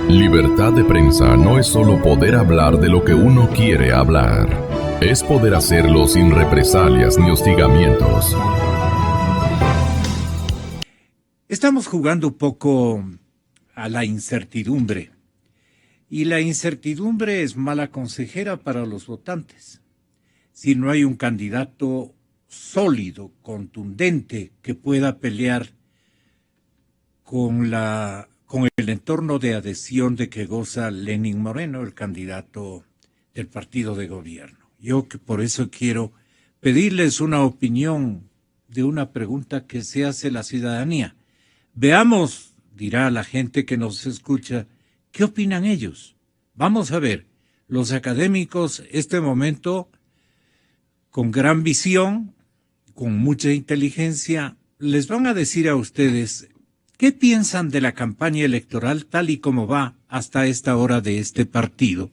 Libertad de prensa no es solo poder hablar de lo que uno quiere hablar. Es poder hacerlo sin represalias ni hostigamientos. Estamos jugando un poco a la incertidumbre. Y la incertidumbre es mala consejera para los votantes. Si no hay un candidato sólido, contundente, que pueda pelear con el entorno de adhesión de que goza Lenín Moreno, el candidato del partido de gobierno. Yo que por eso quiero pedirles una opinión de una pregunta que se hace la ciudadanía. Veamos, dirá la gente que nos escucha, ¿qué opinan ellos? Vamos a ver, los académicos, este momento, con gran visión, con mucha inteligencia, les van a decir a ustedes ¿qué piensan de la campaña electoral tal y como va hasta esta hora de este partido?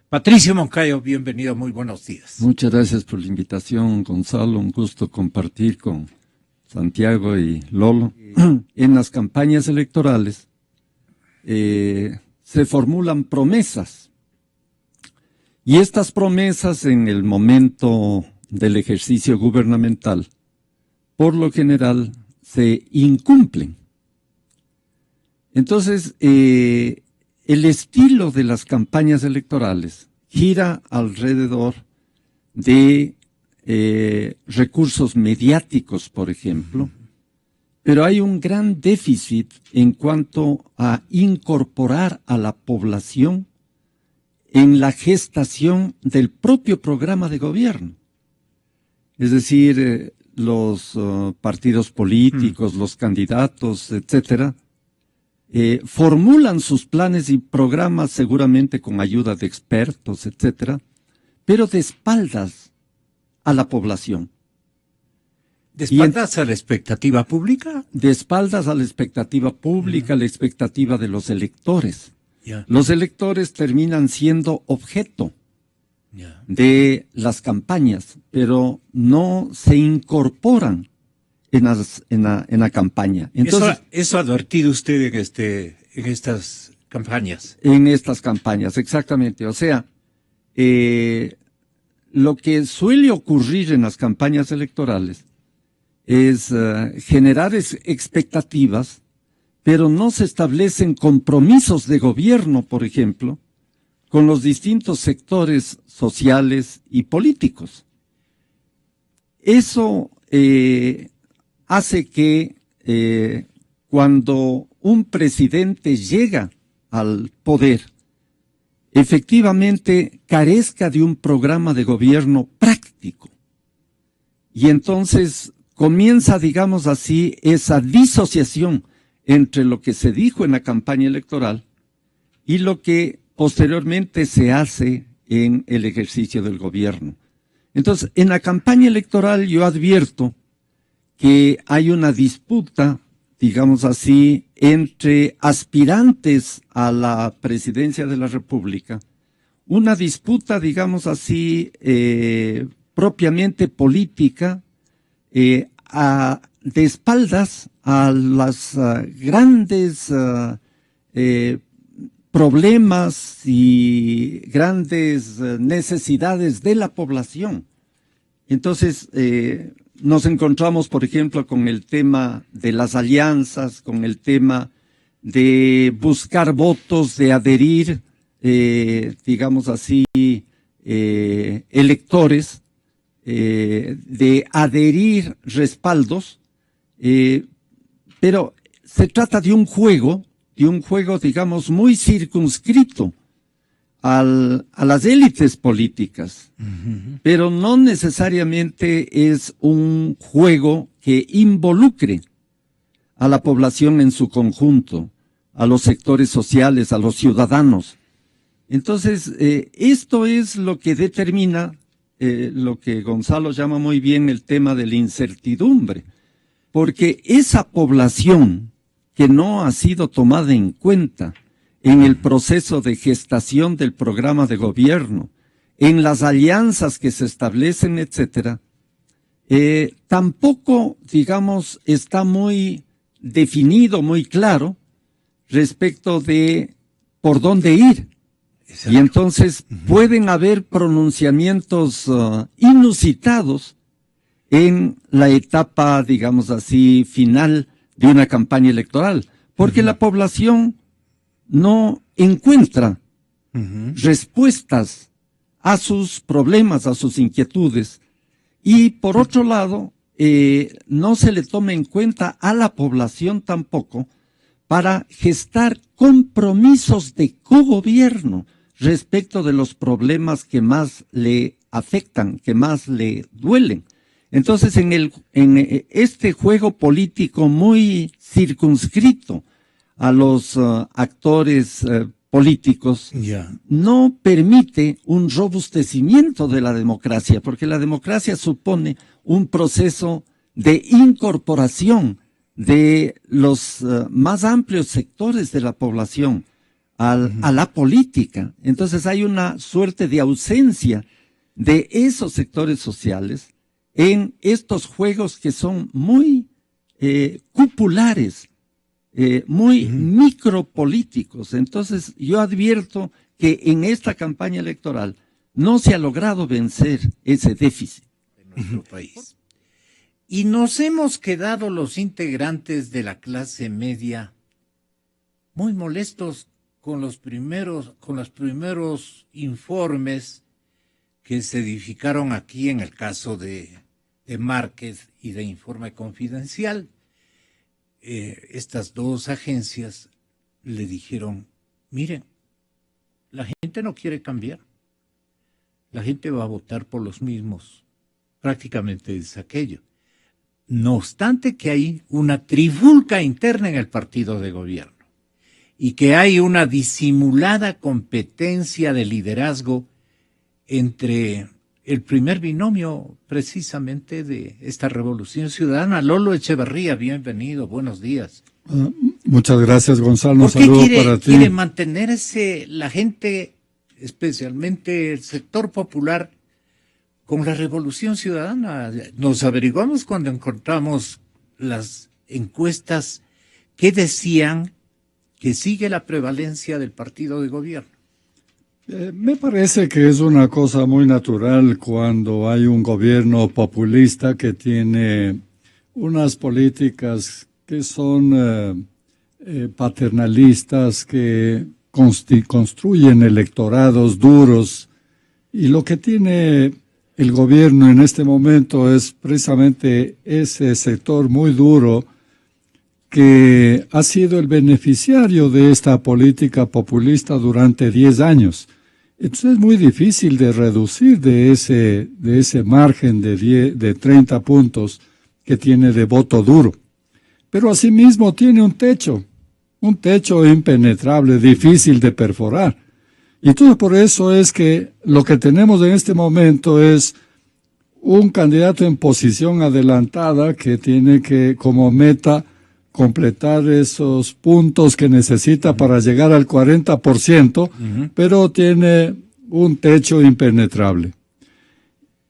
Patricio Moncayo, bienvenido, muy buenos días. Muchas gracias por la invitación, Gonzalo, un gusto compartir con Santiago y Lolo. En las campañas electorales se formulan promesas y estas promesas en el momento del ejercicio gubernamental, por lo general, se incumplen. Entonces, el estilo de las campañas electorales gira alrededor de recursos mediáticos, por ejemplo, pero hay un gran déficit en cuanto a incorporar a la población en la gestación del propio programa de gobierno. Es decir, los partidos políticos, los candidatos, etcétera, formulan sus planes y programas seguramente con ayuda de expertos, etcétera, pero de espaldas a la población. ¿De espaldas a la expectativa pública? De espaldas a la expectativa pública, la expectativa de los electores. Yeah. Los electores terminan siendo objeto de las campañas, pero no se incorporan en la campaña. Entonces, eso ha advertido usted en estas campañas. En estas campañas, exactamente. O sea, lo que suele ocurrir en las campañas electorales es generar expectativas, pero no se establecen compromisos de gobierno, por ejemplo, con los distintos sectores sociales y políticos. Eso hace que cuando un presidente llega al poder, efectivamente carezca de un programa de gobierno práctico. Y entonces comienza, digamos así, esa disociación entre lo que se dijo en la campaña electoral y lo que posteriormente se hace en el ejercicio del gobierno. Entonces, en la campaña electoral yo advierto que hay una disputa, digamos así, entre aspirantes a la presidencia de la República, una disputa, digamos así, propiamente política, de espaldas a las grandes problemas y grandes necesidades de la población. Entonces, nos encontramos, por ejemplo, con el tema de las alianzas, con el tema de buscar votos, de adherir, digamos así, electores, de adherir respaldos, pero se trata de un juego, digamos, muy circunscrito a las élites políticas, pero no necesariamente es un juego que involucre a la población en su conjunto, a los sectores sociales, a los ciudadanos. Entonces, esto es lo que determina lo que Gonzalo llama muy bien el tema de la incertidumbre, porque esa población que no ha sido tomada en cuenta en el proceso de gestación del programa de gobierno, en las alianzas que se establecen, etcétera, tampoco, digamos, está muy definido, muy claro, respecto de por dónde ir. Exacto. Y entonces pueden haber pronunciamientos inusitados en la etapa, digamos así, final de una campaña electoral, porque la población no encuentra respuestas a sus problemas, a sus inquietudes, y por otro lado, no se le toma en cuenta a la población tampoco para gestar compromisos de cogobierno respecto de los problemas que más le afectan, que más le duelen. Entonces, en este juego político muy circunscrito a los actores políticos, no permite un robustecimiento de la democracia, porque la democracia supone un proceso de incorporación de los más amplios sectores de la población a la política. Entonces hay una suerte de ausencia de esos sectores sociales en estos juegos que son muy cupulares, muy micropolíticos. Entonces yo advierto que en esta campaña electoral no se ha logrado vencer ese déficit en nuestro país. Y nos hemos quedado los integrantes de la clase media muy molestos con los primeros informes que se edificaron aquí en el caso de Márquez y de Informe Confidencial. Estas dos agencias le dijeron, miren, la gente no quiere cambiar, la gente va a votar por los mismos, prácticamente es aquello. No obstante que hay una trifulca interna en el partido de gobierno y que hay una disimulada competencia de liderazgo entre el primer binomio precisamente de esta revolución ciudadana. Lolo Echeverría, bienvenido, buenos días. Muchas gracias, Gonzalo. ¿Por qué quiere mantenerse la gente, especialmente el sector popular, con la revolución ciudadana? Nos averiguamos cuando encontramos las encuestas que decían que sigue la prevalencia del partido de gobierno. Me parece que es una cosa muy natural cuando hay un gobierno populista que tiene unas políticas que son paternalistas, que construyen electorados duros, y lo que tiene el gobierno en este momento es precisamente ese sector muy duro que ha sido el beneficiario de esta política populista durante 10 años. Entonces es muy difícil de reducir de ese margen de 30 puntos que tiene de voto duro. Pero asimismo tiene un techo impenetrable, difícil de perforar. Y entonces por eso es que lo que tenemos en este momento es un candidato en posición adelantada que tiene que, como meta, completar esos puntos que necesita para llegar al 40%, pero tiene un techo impenetrable.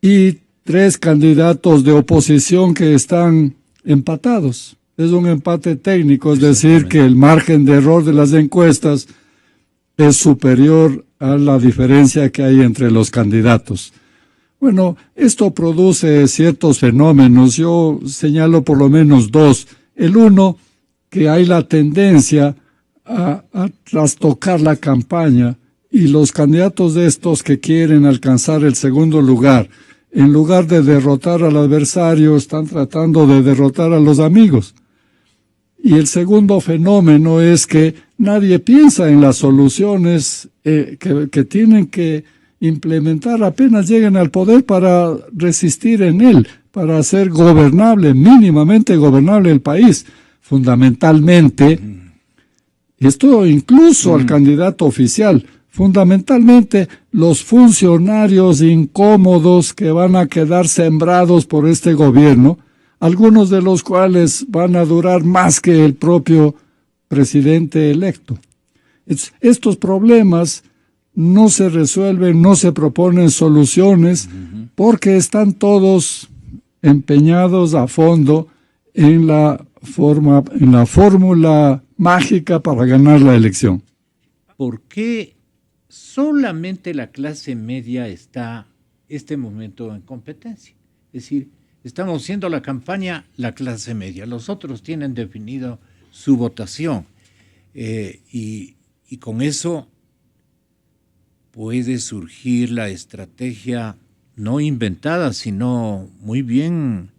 Y 3 candidatos de oposición que están empatados. Es un empate técnico, es decir, que el margen de error de las encuestas es superior a la diferencia que hay entre los candidatos. Bueno, esto produce ciertos fenómenos. Yo señalo por lo menos 2. El uno, que hay la tendencia a trastocar la campaña, y los candidatos de estos que quieren alcanzar el segundo lugar, en lugar de derrotar al adversario, están tratando de derrotar a los amigos. Y el segundo fenómeno es que nadie piensa en las soluciones que tienen que implementar apenas lleguen al poder para resistir en él, para hacer gobernable, mínimamente gobernable el país. Fundamentalmente, esto incluso al candidato oficial, fundamentalmente los funcionarios incómodos que van a quedar sembrados por este gobierno, algunos de los cuales van a durar más que el propio presidente electo. Estos problemas no se resuelven, no se proponen soluciones, porque están todos empeñados a fondo en la fórmula mágica para ganar la elección. por qué solamente la clase media está este momento en competencia. Es decir, estamos haciendo la campaña la clase media, los otros tienen definido su votación y con eso puede surgir la estrategia no inventada, sino muy bien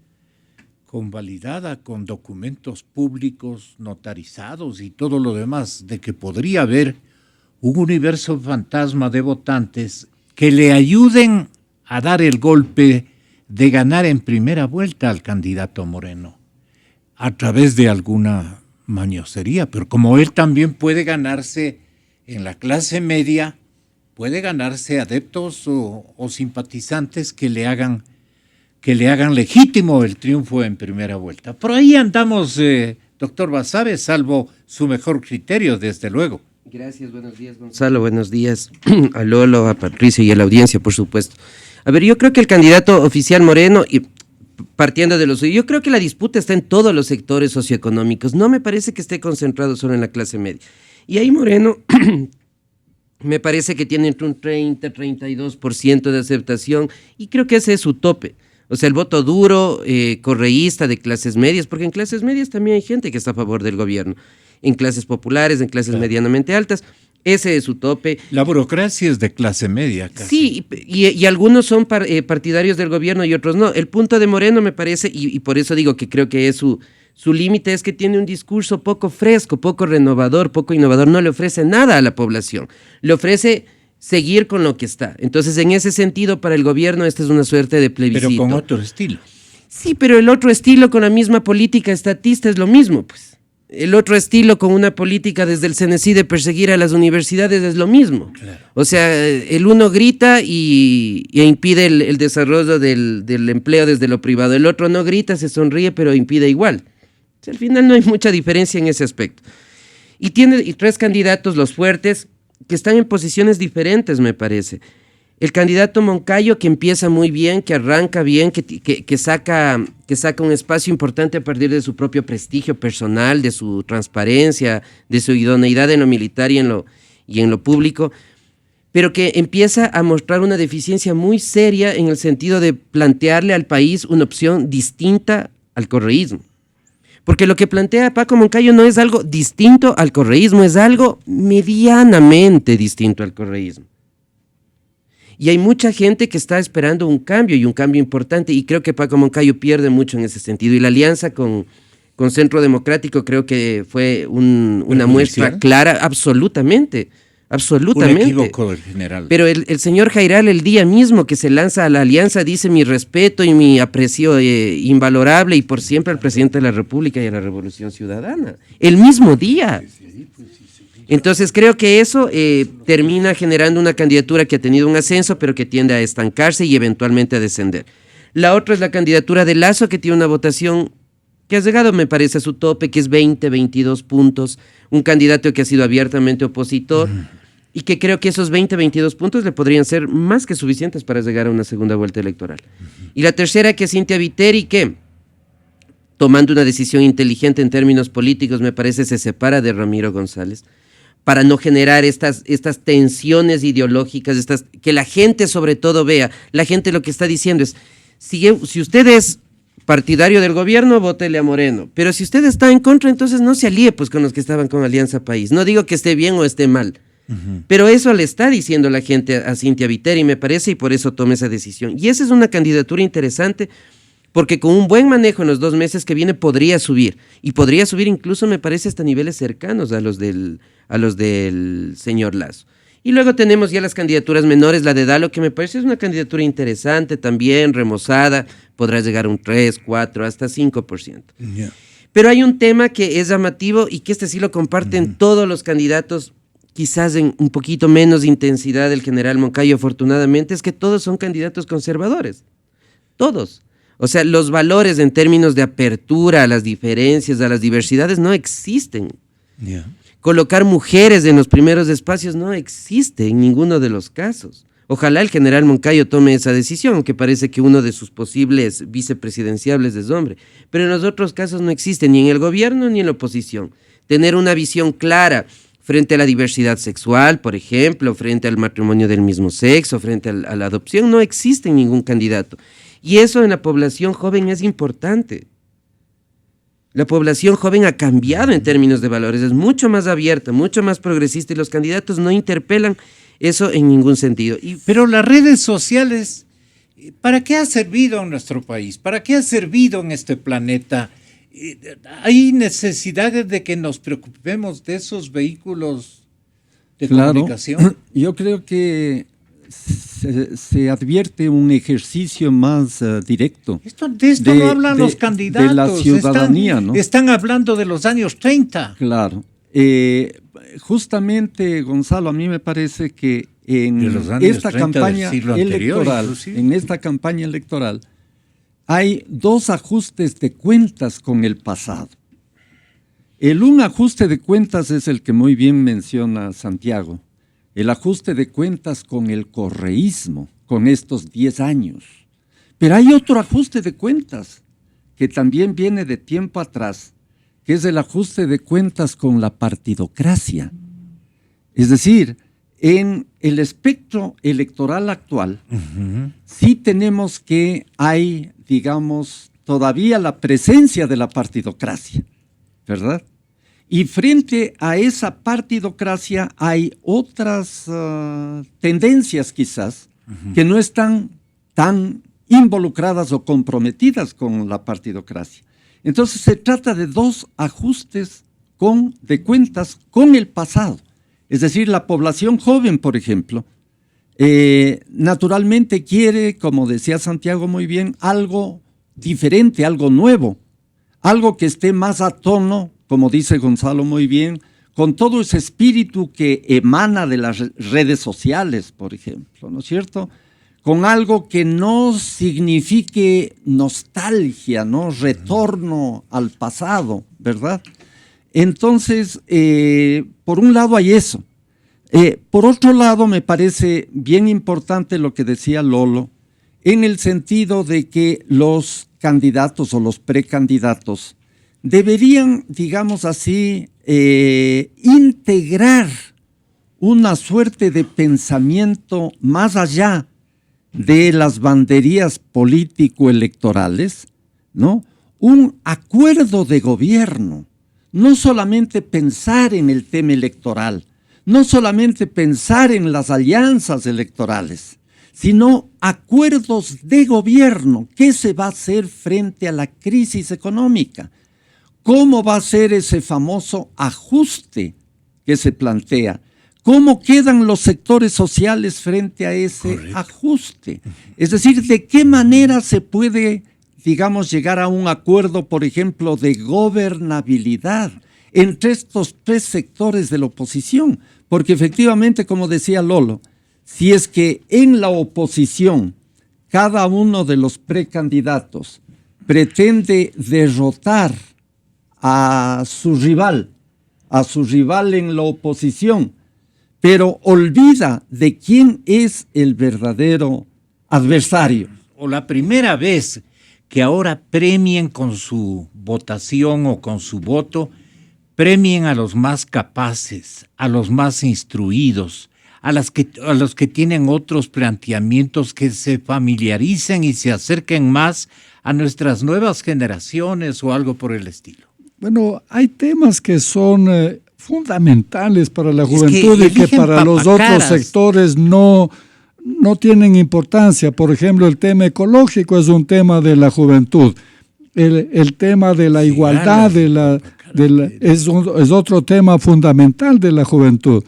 convalidada con documentos públicos notarizados y todo lo demás, de que podría haber un universo fantasma de votantes que le ayuden a dar el golpe de ganar en primera vuelta al candidato Moreno a través de alguna mañosería, pero como él también puede ganarse en la clase media, puede ganarse adeptos o simpatizantes que le hagan legítimo el triunfo en primera vuelta. Por ahí andamos, doctor Basabe, salvo su mejor criterio, desde luego. Gracias, buenos días, Gonzalo, buenos días a Lolo, a Patricia y a la audiencia, por supuesto. A ver, yo creo que el candidato oficial Moreno, y partiendo de lo suyo, yo creo que la disputa está en todos los sectores socioeconómicos, no me parece que esté concentrado solo en la clase media. Y ahí Moreno me parece que tiene entre un 30-32% de aceptación, y creo que ese es su tope. O sea, el voto duro, correísta de clases medias, porque en clases medias también hay gente que está a favor del gobierno, en clases populares, en clases medianamente altas, ese es su tope. La burocracia es de clase media casi. Sí, y algunos son partidarios del gobierno y otros no. El punto de Moreno me parece, y por eso digo que creo que es su límite, es que tiene un discurso poco fresco, poco renovador, poco innovador, no le ofrece nada a la población, le ofrece seguir con lo que está. Entonces, en ese sentido, para el gobierno esta es una suerte de plebiscito. Pero con otro estilo. Sí, pero el otro estilo con la misma política estatista es lo mismo, pues. El otro estilo con una política desde el CNC de perseguir a las universidades es lo mismo. Claro. O sea, el uno grita e impide el desarrollo del empleo desde lo privado. El otro no grita, se sonríe, pero impide igual. O sea, al final no hay mucha diferencia en ese aspecto. Y tiene tres candidatos, los fuertes, que están en posiciones diferentes, me parece. El candidato Moncayo, que empieza muy bien, que arranca bien, que saca un espacio importante a partir de su propio prestigio personal, de su transparencia, de su idoneidad en lo militar y en lo público, pero que empieza a mostrar una deficiencia muy seria en el sentido de plantearle al país una opción distinta al correísmo. Porque lo que plantea Paco Moncayo no es algo distinto al correísmo, es algo medianamente distinto al correísmo. Y hay mucha gente que está esperando un cambio, y un cambio importante, y creo que Paco Moncayo pierde mucho en ese sentido. Y la alianza con Centro Democrático creo que fue una muestra clara, absolutamente. Un equívoco del general. Pero el señor Jairal, el día mismo que se lanza a la alianza, dice: mi respeto y mi aprecio invalorable y por siempre al presidente de la República y a la Revolución Ciudadana. El mismo día. Entonces creo que eso termina generando una candidatura que ha tenido un ascenso, pero que tiende a estancarse y eventualmente a descender. La otra es la candidatura de Lasso, que tiene una votación que ha llegado, me parece, a su tope, que es 22 puntos, un candidato que ha sido abiertamente opositor, y que creo que esos 22 puntos le podrían ser más que suficientes para llegar a una segunda vuelta electoral. Y la tercera, que es Cynthia Viteri, que, tomando una decisión inteligente en términos políticos, me parece, se separa de Ramiro González, para no generar estas tensiones ideológicas, que la gente sobre todo vea. La gente lo que está diciendo es: si usted es partidario del gobierno, vótele a Moreno, pero si usted está en contra, entonces no se alíe pues con los que estaban con Alianza País. No digo que esté bien o esté mal, pero eso le está diciendo la gente a Cynthia Viteri, me parece, y por eso toma esa decisión. Y esa es una candidatura interesante, porque con un buen manejo en los 2 meses que viene podría subir, y podría subir incluso, me parece, hasta niveles cercanos a los del señor Lasso. Y luego tenemos ya las candidaturas menores, la de Dalo, que me parece es una candidatura interesante también, remozada, podrá llegar a un 3, 4, hasta 5%. Yeah. Pero hay un tema que es llamativo y que sí lo comparten todos los candidatos, quizás en un poquito menos intensidad del general Moncayo, afortunadamente, es que todos son candidatos conservadores, todos. O sea, los valores en términos de apertura a las diferencias, a las diversidades, no existen. Yeah. Colocar mujeres en los primeros espacios no existe en ninguno de los casos. Ojalá el general Moncayo tome esa decisión, aunque parece que uno de sus posibles vicepresidenciables es hombre. Pero en los otros casos no existe, ni en el gobierno ni en la oposición. Tener una visión clara, frente a la diversidad sexual, por ejemplo, frente al matrimonio del mismo sexo, frente a la adopción, no existe ningún candidato. Y eso en la población joven es importante. La población joven ha cambiado en términos de valores, es mucho más abierta, mucho más progresista, y los candidatos no interpelan eso en ningún sentido. Pero las redes sociales, ¿para qué ha servido en nuestro país? ¿Para qué ha servido en este planeta? Hay necesidades de que nos preocupemos de esos vehículos de comunicación. Yo creo que se advierte un ejercicio más directo. De esto no hablan los candidatos. De la ciudadanía, ¿no? Están hablando de los años 30. Claro. Justamente, Gonzalo, a mí me parece que en esta campaña electoral, hay dos ajustes de cuentas con el pasado. Un ajuste de cuentas es el que muy bien menciona Santiago, el ajuste de cuentas con el correísmo, con estos 10 años. Pero hay otro ajuste de cuentas que también viene de tiempo atrás, que es el ajuste de cuentas con la partidocracia. Es decir, en el espectro electoral actual, sí tenemos que hay, digamos, todavía la presencia de la partidocracia, ¿verdad? Y frente a esa partidocracia hay otras tendencias quizás que no están tan involucradas o comprometidas con la partidocracia. Entonces se trata de dos ajustes de cuentas con el pasado. Es decir, la población joven, por ejemplo, naturalmente quiere, como decía Santiago muy bien, algo diferente, algo nuevo, algo que esté más a tono, como dice Gonzalo muy bien, con todo ese espíritu que emana de las redes sociales, por ejemplo, ¿no es cierto? Con algo que no signifique nostalgia, ¿no? Retorno al pasado, ¿verdad? Entonces, por un lado hay eso. Por otro lado, me parece bien importante lo que decía Lolo, en el sentido de que los candidatos o los precandidatos deberían, digamos así, integrar una suerte de pensamiento más allá de las banderías político-electorales, ¿no? Un acuerdo de gobierno, no solamente pensar en el tema electoral, no solamente pensar en las alianzas electorales, sino acuerdos de gobierno. ¿Qué se va a hacer frente a la crisis económica? ¿Cómo va a ser ese famoso ajuste que se plantea? ¿Cómo quedan los sectores sociales frente a ese ajuste? Es decir, ¿de qué manera se puede, digamos, llegar a un acuerdo, por ejemplo, de gobernabilidad entre estos tres sectores de la oposición? Porque efectivamente, como decía Lolo, si es que en la oposición cada uno de los precandidatos pretende derrotar a su rival en la oposición, pero olvida de quién es el verdadero adversario. O la primera vez que ahora premien con su votación o con su voto, premien a los más capaces, a los más instruidos, a los que tienen otros planteamientos, que se familiaricen y se acerquen más a nuestras nuevas generaciones o algo por el estilo. Bueno, hay temas que son fundamentales para la juventud y que para los otros sectores no tienen importancia. Por ejemplo, el tema ecológico es un tema de la juventud. El tema de la igualdad es otro tema fundamental de la juventud.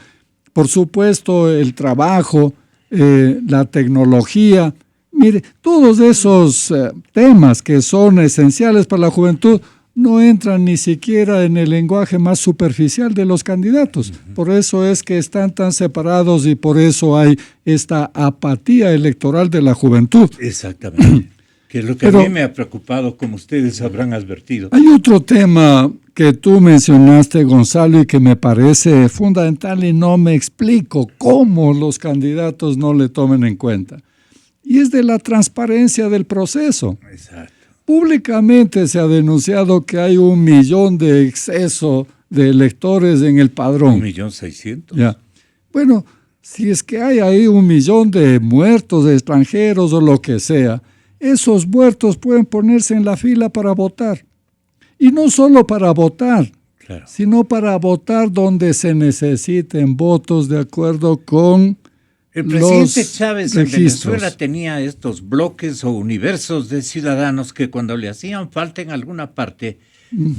Por supuesto, el trabajo, la tecnología. Mire, todos esos temas que son esenciales para la juventud no entran ni siquiera en el lenguaje más superficial de los candidatos. Por eso es que están tan separados y por eso hay esta apatía electoral de la juventud. Exactamente. Que es lo que a mí me ha preocupado, como ustedes habrán advertido. Hay otro tema que tú mencionaste, Gonzalo, y que me parece fundamental y no me explico cómo los candidatos no le tomen en cuenta. Y es de la transparencia del proceso. Exacto. Públicamente se ha denunciado que hay 1 millón de exceso de electores en el padrón. 1.600.000. Ya. Bueno, si es que hay ahí 1 millón de muertos, de extranjeros o lo que sea, esos muertos pueden ponerse en la fila para votar. Y no solo para votar, Claro. sino para votar donde se necesiten votos de acuerdo con El presidente los Chávez en registros. Venezuela tenía estos bloques o universos de ciudadanos que cuando le hacían falta en alguna parte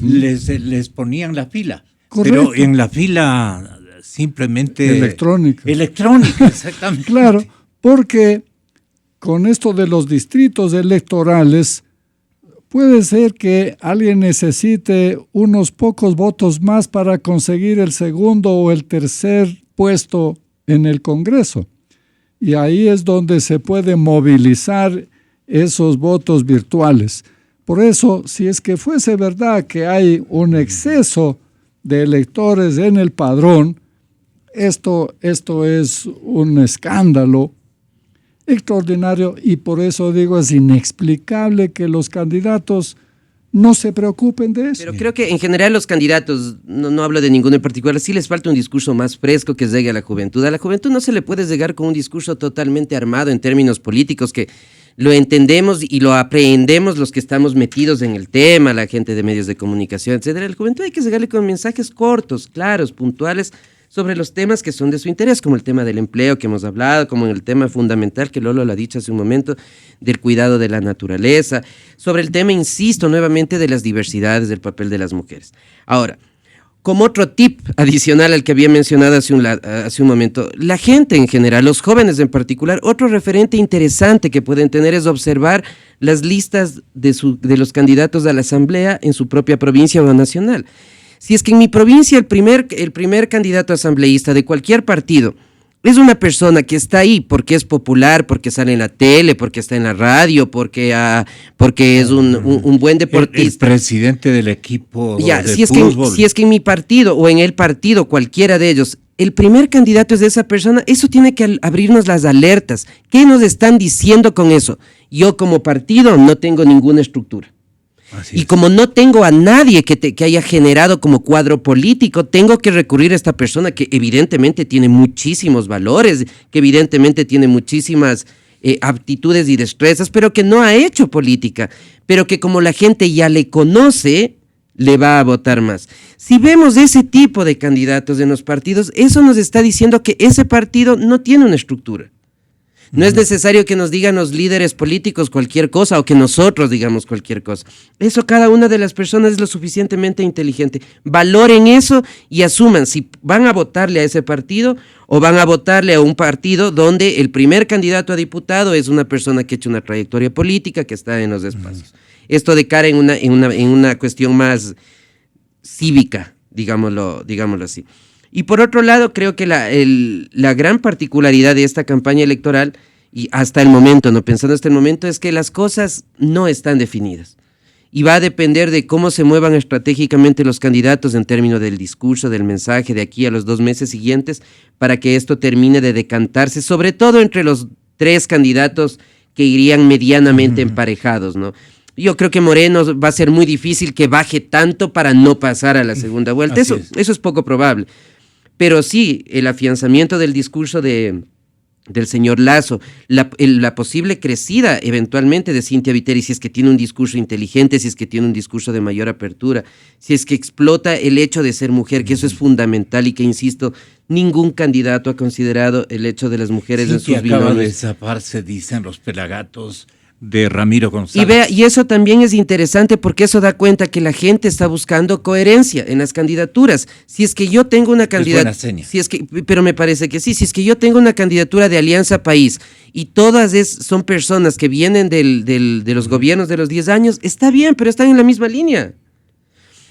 les ponían la fila. Correcto. Pero en la fila simplemente... Electrónica. Electrónica, exactamente. Claro, porque con esto de los distritos electorales, puede ser que alguien necesite unos pocos votos más para conseguir el segundo o el tercer puesto en el Congreso. Y ahí es donde se puede movilizar esos votos virtuales. Por eso, si es que fuese verdad que hay un exceso de electores en el padrón, esto es un escándalo extraordinario y por eso digo, es inexplicable que los candidatos no se preocupen de eso. Pero creo que en general los candidatos, no hablo de ninguno en particular, sí les falta un discurso más fresco que llegue a la juventud. A la juventud no se le puede llegar con un discurso totalmente armado en términos políticos que lo entendemos y lo aprendemos los que estamos metidos en el tema, la gente de medios de comunicación, etcétera. A la juventud hay que llegarle con mensajes cortos, claros, puntuales, sobre los temas que son de su interés, como el tema del empleo que hemos hablado, como el tema fundamental que Lolo lo ha dicho hace un momento, del cuidado de la naturaleza, sobre el tema, insisto nuevamente, de las diversidades, del papel de las mujeres. Ahora, como otro tip adicional al que había mencionado hace un momento, la gente en general, los jóvenes en particular, otro referente interesante que pueden tener es observar las listas de los candidatos a la asamblea en su propia provincia o nacional. Si es que en mi provincia el primer candidato asambleísta de cualquier partido es una persona que está ahí porque es popular, porque sale en la tele, porque está en la radio, porque es un buen deportista. El presidente del equipo de fútbol. Si es que en mi partido o en el partido, cualquiera de ellos, el primer candidato es de esa persona, eso tiene que abrirnos las alertas. ¿Qué nos están diciendo con eso? Yo como partido no tengo ninguna estructura. Y como no tengo a nadie que haya generado como cuadro político, tengo que recurrir a esta persona que evidentemente tiene muchísimos valores, que evidentemente tiene muchísimas aptitudes y destrezas, pero que no ha hecho política, pero que como la gente ya le conoce, le va a votar más. Si vemos ese tipo de candidatos en los partidos, eso nos está diciendo que ese partido no tiene una estructura. No es necesario que nos digan los líderes políticos cualquier cosa o que nosotros digamos cualquier cosa. Eso cada una de las personas es lo suficientemente inteligente. Valoren eso y asuman si van a votarle a ese partido o van a votarle a un partido donde el primer candidato a diputado es una persona que ha hecho una trayectoria política, que está en los espacios. Esto de cara en una cuestión más cívica, digámoslo así. Y por otro lado, creo que la gran particularidad de esta campaña electoral, y hasta el momento, pensando hasta el momento, es que las cosas no están definidas. Y va a depender de cómo se muevan estratégicamente los candidatos en términos del discurso, del mensaje, de aquí a los 2 meses siguientes, para que esto termine de decantarse, sobre todo entre los 3 candidatos que irían medianamente emparejados, ¿no? Yo creo que Moreno va a ser muy difícil que baje tanto para no pasar a la segunda vuelta. Eso es poco probable. Pero sí, el afianzamiento del discurso del señor Lasso, la posible crecida eventualmente de Cynthia Viteri, si es que tiene un discurso inteligente, si es que tiene un discurso de mayor apertura, si es que explota el hecho de ser mujer, que eso es fundamental y que, insisto, ningún candidato ha considerado el hecho de las mujeres en sus binomios. Acaba de zaparse, dicen los pelagatos de Ramiro González. Y eso también es interesante porque eso da cuenta que la gente está buscando coherencia en las candidaturas. Si es que yo tengo una candidatura, pero me parece que sí, si es que yo tengo una candidatura de Alianza País y todas son personas que vienen de los gobiernos de los 10 años, está bien, pero están en la misma línea.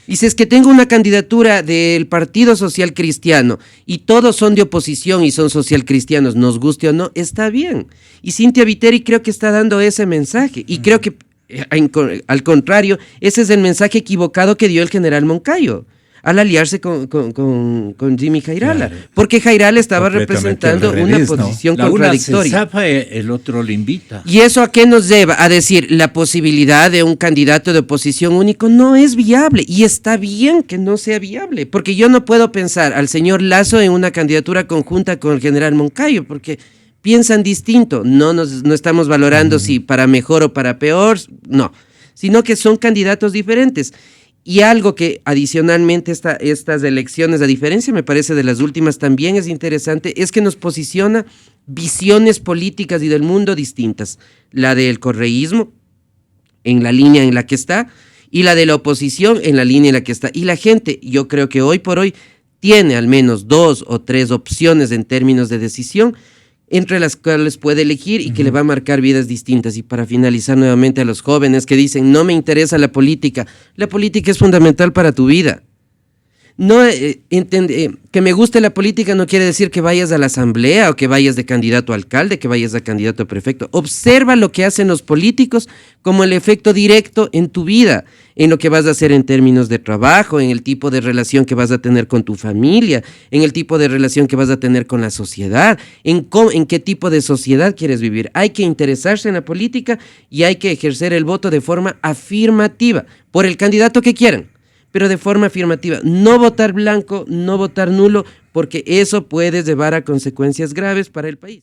Y si es que tengo una candidatura del Partido Social Cristiano y todos son de oposición y son social cristianos, nos guste o no, está bien. Y Cynthia Viteri creo que está dando ese mensaje. Y creo que, al contrario, ese es el mensaje equivocado que dio el general Moncayo. al aliarse con Jimmy Jairala, Claro. porque Jairala estaba Completamente representando al revés, una ¿no? posición La una contradictoria. se zafa, el otro le invita. ¿Y eso a qué nos lleva? A decir, la posibilidad de un candidato de oposición único no es viable, y está bien que no sea viable, porque yo no puedo pensar al señor Lasso en una candidatura conjunta con el general Moncayo, porque piensan distinto, no estamos valorando si para mejor o para peor, no, sino que son candidatos diferentes. Y algo que adicionalmente estas elecciones, a diferencia me parece de las últimas también es interesante, es que nos posiciona visiones políticas y del mundo distintas. La del correísmo, en la línea en la que está, y la de la oposición en la línea en la que está. Y la gente, yo creo que hoy por hoy, tiene al menos 2 o 3 opciones en términos de decisión, entre las cuales puede elegir y que le va a marcar vidas distintas. Y para finalizar nuevamente a los jóvenes que dicen, no me interesa la política es fundamental para tu vida. No, que me guste la política no quiere decir que vayas a la asamblea o que vayas de candidato a alcalde, que vayas a candidato a prefecto. Observa lo que hacen los políticos como el efecto directo en tu vida, en lo que vas a hacer en términos de trabajo, en el tipo de relación que vas a tener con tu familia, en el tipo de relación que vas a tener con la sociedad, en qué tipo de sociedad quieres vivir. Hay que interesarse en la política y hay que ejercer el voto de forma afirmativa por el candidato que quieran, pero de forma afirmativa. No votar blanco, no votar nulo, porque eso puede llevar a consecuencias graves para el país.